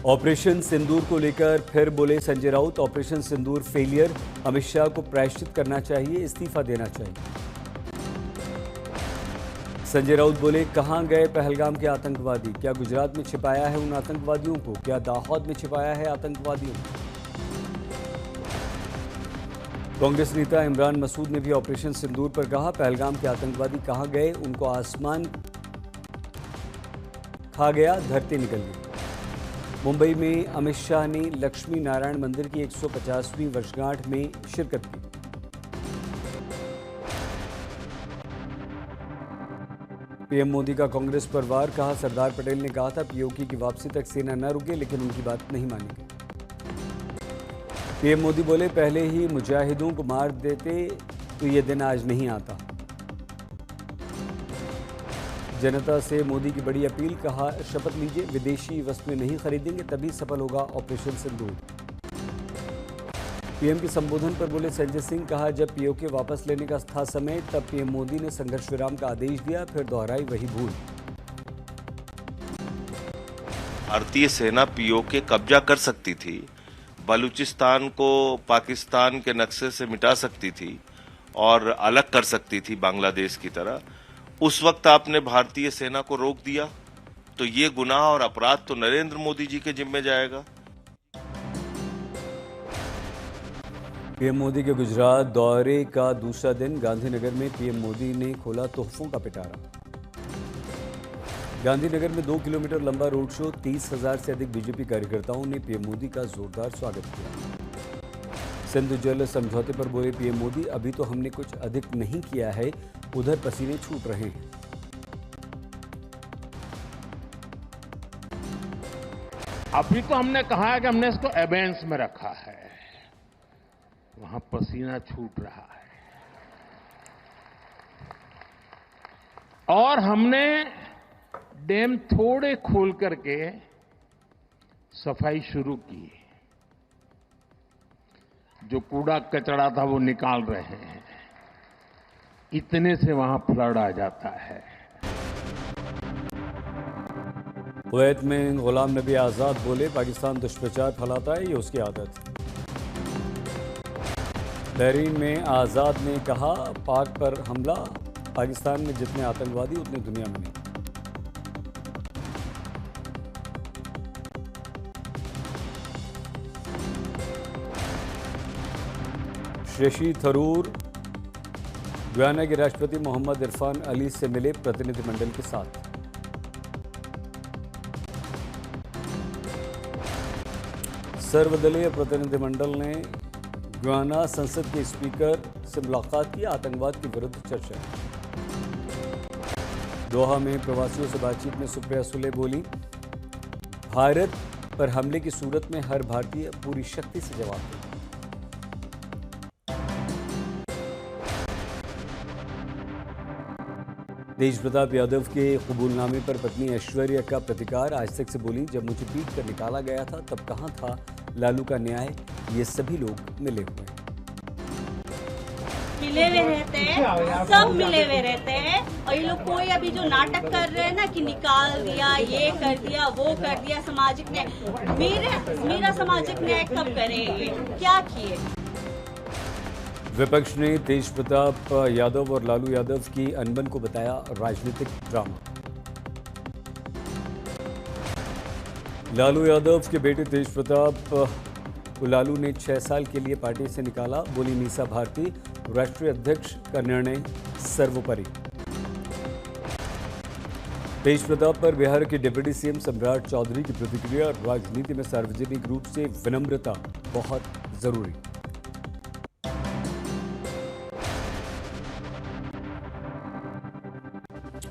Operation सिंदूर को लेकर फिर बोले संजय राउत, ऑपरेशन सिंदूर फेलियर, अमित शाह को प्रायश्चित करना चाहिए, इस्तीफा देना चाहिए। संजय राउत बोले, कहां गए पहलगाम के आतंकवादी? क्या गुजरात में छिपाया है उन आतंकवादियों को? क्या दाहोद में छिपाया है आतंकवादियों को? कांग्रेस नेता इमरान मसूद ने भी ऑपरेशन सिंदूर पर कहा, पहलगाम के आतंकवादी कहां गए? उनको आसमान खा गया, धरती निकल गई। मुंबई में अमित शाह ने लक्ष्मी नारायण मंदिर की 150वीं वर्षगांठ में शिरकत की। पीएम मोदी का कांग्रेस पर वार, कहा सरदार पटेल ने कहा था पीओके की वापसी तक सेना न रुके, लेकिन उनकी बात नहीं मानी गई। पीएम मोदी बोले, पहले ही मुजाहिदों को मार देते तो ये दिन आज नहीं आता। जनता से मोदी की बड़ी अपील, कहा शपथ लीजिए विदेशी वस्तुएं नहीं खरीदेंगे, तभी सफल होगा ऑपरेशन सिंदूर। पीएम के संबोधन पर बोले संजय सिंह, कहा जब पीओके वापस लेने का था समय तब पीएम मोदी ने संघर्ष विराम का आदेश दिया, फिर दोहराई वही भूल। भारतीय सेना पीओके कब्जा कर सकती थी, बलूचिस्तान को पाकिस्तान के नक्शे से मिटा सकती थी और अलग कर सकती थी बांग्लादेश की तरह। उस वक्त आपने भारतीय सेना को रोक दिया, तो ये गुनाह और अपराध तो नरेंद्र मोदी जी के जिम्मे जाएगा। पीएम मोदी के गुजरात दौरे का दूसरा दिन, गांधीनगर में पीएम मोदी ने खोला तोहफों का पिटारा। गांधीनगर में 2 किलोमीटर लंबा रोड शो, 30,000 से अधिक बीजेपी कार्यकर्ताओं ने पीएम मोदी का जोरदार स्वागत किया। सिंधु जल समझौते पर बोले पीएम मोदी, अभी तो हमने कुछ अधिक नहीं किया है, उधर पसीने छूट रहे हैं। अभी तो हमने कहा है कि हमने इसको एबेंस में रखा है, वहां पसीना छूट रहा है। और हमने डैम थोड़े खोल करके सफाई शुरू की, जो कूड़ा कचरा था वो निकाल रहे हैं, इतने से वहां फ्लड आ जाता है। कुवैत में गुलाम नबी आजाद बोले, पाकिस्तान दुष्प्रचार फैलाता है, ये उसकी आदत। बहरीन में आजाद ने कहा, पाक पर हमला, पाकिस्तान में जितने आतंकवादी उतने दुनिया में नहीं। शशि थरूर गुयाना के राष्ट्रपति मोहम्मद इरफान अली से मिले प्रतिनिधिमंडल के साथ। सर्वदलीय प्रतिनिधिमंडल ने गुयाना संसद के स्पीकर से मुलाकात की, आतंकवाद के विरुद्ध चर्चा। दोहा में प्रवासियों से बातचीत में सुप्रिया सुले बोली, भारत पर हमले की सूरत में हर भारतीय पूरी शक्ति से जवाब देगा। तेज प्रताप यादव के कबूलनामे पर पत्नी ऐश्वर्या का प्रतिकार, आज तक से बोली, जब मुझे पीट कर निकाला गया था तब कहां था लालू का न्याय, ये सभी लोग मिले हुए रहते हैं, सब मिले हुए रहते हैं। और ये लोग कोई अभी जो नाटक कर रहे हैं ना कि निकाल दिया, ये कर दिया, वो कर दिया, सामाजिक न्याय, मेरा सामाजिक न्याय कब करेंगे, क्या किए? विपक्ष ने तेज प्रताप यादव और लालू यादव की अनबन को बताया राजनीतिक ड्रामा। लालू यादव के बेटे तेज प्रताप को लालू ने 6 साल के लिए पार्टी से निकाला, बोली मीसा भारती, राष्ट्रीय अध्यक्ष का निर्णय सर्वोपरि। तेज प्रताप पर बिहार के डिप्टी सीएम सम्राट चौधरी की प्रतिक्रिया, राजनीति में सार्वजनिक रूप से विनम्रता बहुत जरूरी।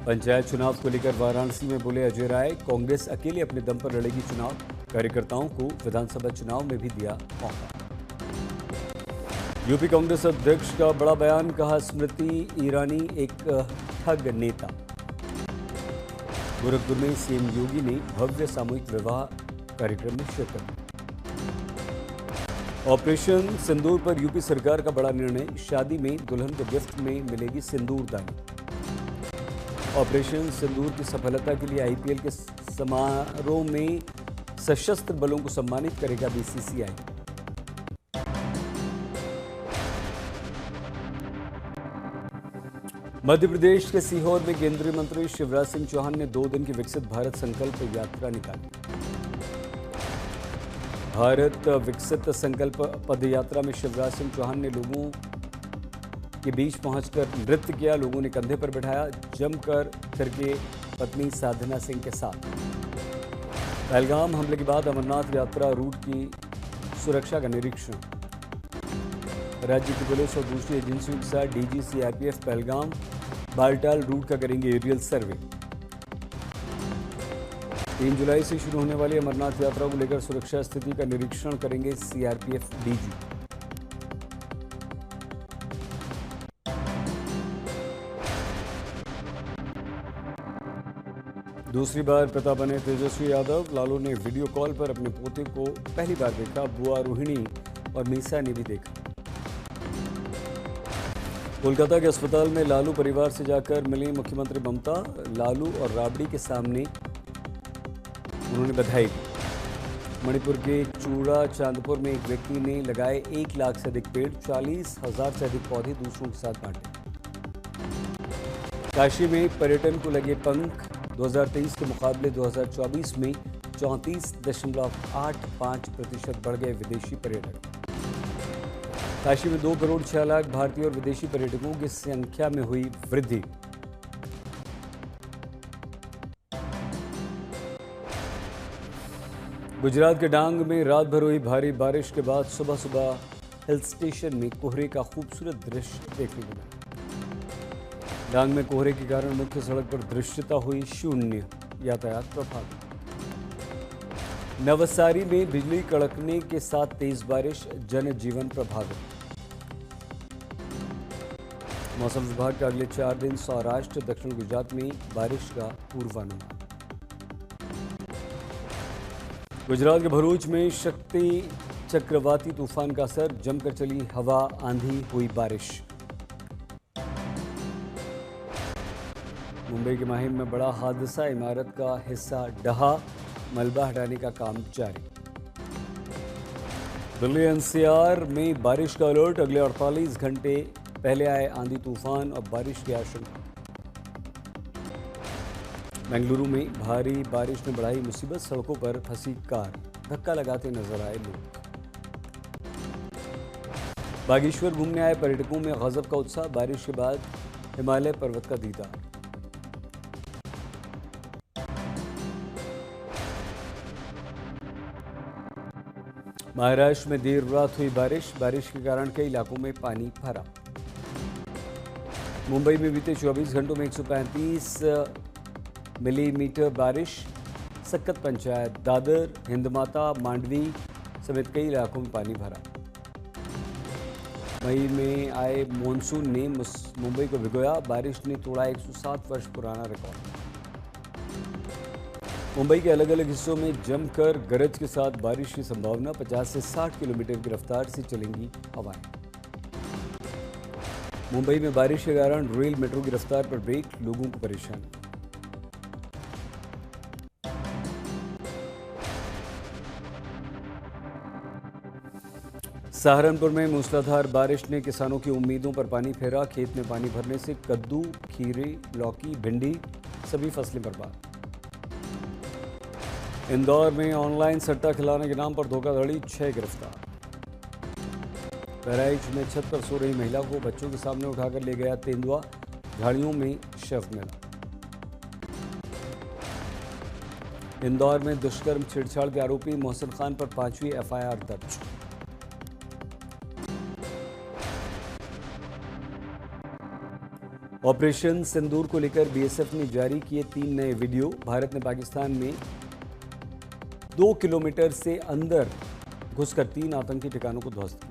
पंचायत चुनाव को लेकर वाराणसी में बोले अजय राय, कांग्रेस अकेले अपने दम पर लड़ेगी चुनाव, कार्यकर्ताओं को विधानसभा चुनाव में भी दिया मौका। यूपी कांग्रेस अध्यक्ष का बड़ा बयान, कहा स्मृति ईरानी एक ठग नेता। गोरखपुर में सीएम योगी ने भव्य सामूहिक विवाह कार्यक्रम में शिरकत। ऑपरेशन सिंदूर पर यूपी सरकार का बड़ा निर्णय, शादी में दुल्हन को गिफ्ट में मिलेगी सिंदूरदानी। ऑपरेशन सिंदूर की सफलता के लिए आईपीएल के समारोह में सशस्त्र बलों को सम्मानित करेगा बीसीसीआई। मध्य प्रदेश के सीहोर में केंद्रीय मंत्री शिवराज सिंह चौहान ने 2 दिन की विकसित भारत संकल्प यात्रा निकाली। भारत विकसित संकल्प पदयात्रा में शिवराज सिंह चौहान ने लोगों के बीच पहुंचकर नृत्य किया। लोगों ने कंधे पर बैठाया, जमकर थिरके पत्नी साधना सिंह के साथ। पहलगाम हमले के बाद अमरनाथ यात्रा रूट की सुरक्षा का निरीक्षण। राज्य की पुलिस और दूसरी एजेंसियों के साथ DG CRPF Pahalgam Baltal route का करेंगे एरियल सर्वे। 3 जुलाई से शुरू होने वाली अमरनाथ यात्रा को लेकर सुरक्षा स्थिति का निरीक्षण करेंगे सीआरपीएफ डीजी। दूसरी बार पिता बने तेजस्वी यादव। लालू ने वीडियो कॉल पर अपने पोते को पहली बार देखा। बुआ रोहिणी और मीसा ने भी देखा। कोलकाता के अस्पताल में लालू परिवार से जाकर मिली मुख्यमंत्री ममता। लालू और राबड़ी के सामने उन्होंने बधाई दी। मणिपुर के चूड़ा चांदपुर में एक व्यक्ति ने लगाए 1 लाख से अधिक पेड़, 40,000 से अधिक पौधे दूसरों के साथ बांटे। काशी में पर्यटन को लगे पंख। 2023 के मुकाबले 2024 में 34.85% बढ़ गए विदेशी पर्यटक। काशी में 2 करोड़ 6 लाख भारतीय और विदेशी पर्यटकों की संख्या में हुई वृद्धि। गुजरात के डांग में रात भर हुई भारी बारिश के बाद सुबह सुबह हिल स्टेशन में कोहरे का खूबसूरत दृश्य देखने को मिला। डांग में कोहरे के कारण मुख्य सड़क पर दृश्यता हुई शून्य, यातायात प्रभावित। नवसारी में बिजली कड़कने के साथ तेज बारिश, जनजीवन प्रभावित। मौसम विभाग का अगले 4 दिन सौराष्ट्र दक्षिण गुजरात में बारिश का पूर्वानुमान। गुजरात के भरूच में शक्ति चक्रवाती तूफान का असर, जमकर चली हवा, आंधी, हुई बारिश। मुंबई के माहिम में बड़ा हादसा, इमारत का हिस्सा ढहा, मलबा हटाने का काम जारी। दिल्ली एनसीआर में बारिश का अलर्ट, अगले 48 घंटे पहले आए आंधी तूफान और बारिश की आशंका। बेंगलुरु में भारी बारिश ने बढ़ाई मुसीबत, सड़कों पर फंसी कार, धक्का लगाते नजर आए लोग। बागेश्वर घूमने आए पर्यटकों में गजब का उत्साह, बारिश के बाद हिमालय पर्वत का दीदार। महाराष्ट्र में देर रात हुई बारिश, बारिश के कारण कई इलाकों में पानी भरा। मुंबई में बीते 24 घंटों में 135 मिलीमीटर बारिश। सक्कत पंचायत, दादर, हिंदमाता, मांडवी समेत कई इलाकों में पानी भरा। मई में आए मॉनसून ने मुंबई को भिगोया, बारिश ने तोड़ा 107 वर्ष पुराना रिकॉर्ड। मुंबई के अलग अलग हिस्सों में जमकर गरज के साथ बारिश की संभावना, 50 से 60 किलोमीटर की रफ्तार से चलेंगी हवाएं। मुंबई में बारिश के कारण रेल मेट्रो की रफ्तार पर ब्रेक, लोगों को परेशानी। सहारनपुर में मूसलाधार बारिश ने किसानों की उम्मीदों पर पानी फेरा, खेत में पानी भरने से कद्दू, खीरे, लौकी, भिंडी सभी फसलें बर्बाद। इंदौर में ऑनलाइन सट्टा खिलाने के नाम पर धोखाधड़ी, 6 गिरफ्तार। बहराइच में छत पर सो रही महिला को बच्चों के सामने उठाकर ले गया तेंदुआ, झाड़ियों में शव मिला। इंदौर में दुष्कर्म छेड़छाड़ के आरोपी मोहसिन खान पर 5वीं एफआईआर दर्ज। ऑपरेशन सिंदूर को लेकर बीएसएफ ने जारी किए 3 नए वीडियो। भारत ने पाकिस्तान में 2 किलोमीटर से अंदर घुसकर 3 आतंकी ठिकानों को ध्वस्त किया।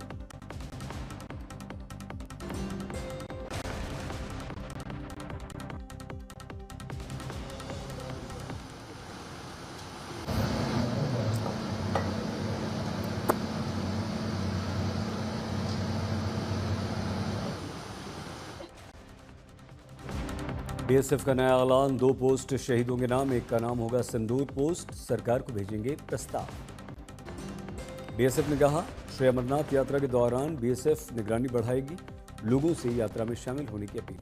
बीएसएफ का नया ऐलान, 2 पोस्ट शहीदों के नाम, एक का नाम होगा सिंदूर पोस्ट, सरकार को भेजेंगे प्रस्ताव। बीएसएफ ने कहा, श्री अमरनाथ यात्रा के दौरान बीएसएफ निगरानी बढ़ाएगी, लोगों से यात्रा में शामिल होने की अपील।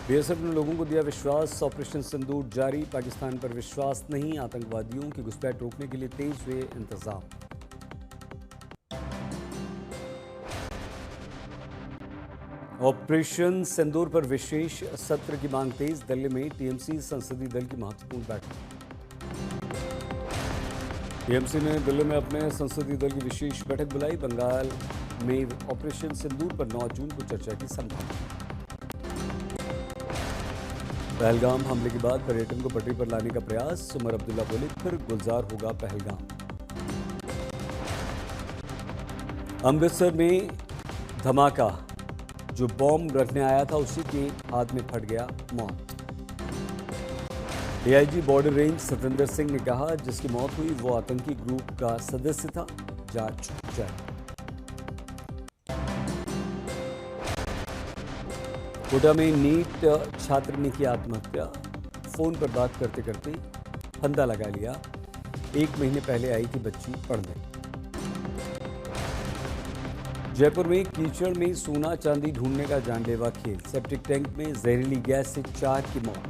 बीएसएफ ने लोगों को दिया विश्वास, ऑपरेशन सिंदूर जारी, पाकिस्तान पर विश्वास नहीं, आतंकवादियों की घुसपैठ रोकने के लिए तेज हुए इंतजाम। ऑपरेशन सिंदूर पर विशेष सत्र की मांग तेज, दिल्ली में टीएमसी संसदीय दल की महत्वपूर्ण बैठक। टीएमसी ने दिल्ली में अपने संसदीय दल की विशेष बैठक बुलाई, बंगाल में ऑपरेशन सिंदूर पर 9 जून को चर्चा की संभावना। पहलगाम हमले के बाद पर्यटन को पटरी पर लाने का प्रयास, उमर अब्दुल्ला बोले, फिर गुलजार होगा पहलगाम। अमृतसर में धमाका, जो बॉम्ब रखने आया था उसी के हाथ में फट गया, मौत। DIG border range Satendra Singh ने कहा, जिसकी मौत हुई वो आतंकी ग्रुप का सदस्य था, जांच जारी। कोटा में नीट छात्र ने की आत्महत्या, फोन पर बात करते करते फंदा लगा लिया, 1 महीने पहले आई थी बच्ची पढ़ने। जयपुर में कीचड़ में सोना चांदी ढूंढने का जानलेवा खेल, सेप्टिक टैंक में जहरीली गैस से 4 की मौत।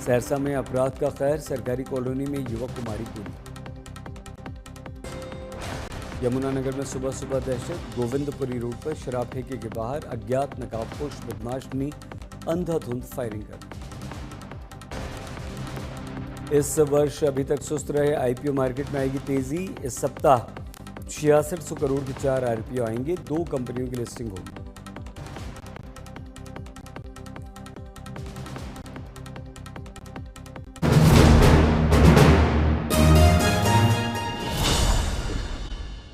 सहरसा में अपराध का कहर, सरकारी कॉलोनी में युवक को मारी गोली। यमुनानगर में सुबह सुबह दहशत, गोविंदपुरी रोड पर शराब ठेके के बाहर अज्ञात नकाबपोश बदमाश ने अंधाधुंध फायरिंग कर। इस वर्ष अभी तक सुस्त रहे आईपीओ मार्केट में आएगी तेजी, इस सप्ताह 6600 करोड़ के 4 आईपीओ आएंगे, 2 कंपनियों की लिस्टिंग होगी।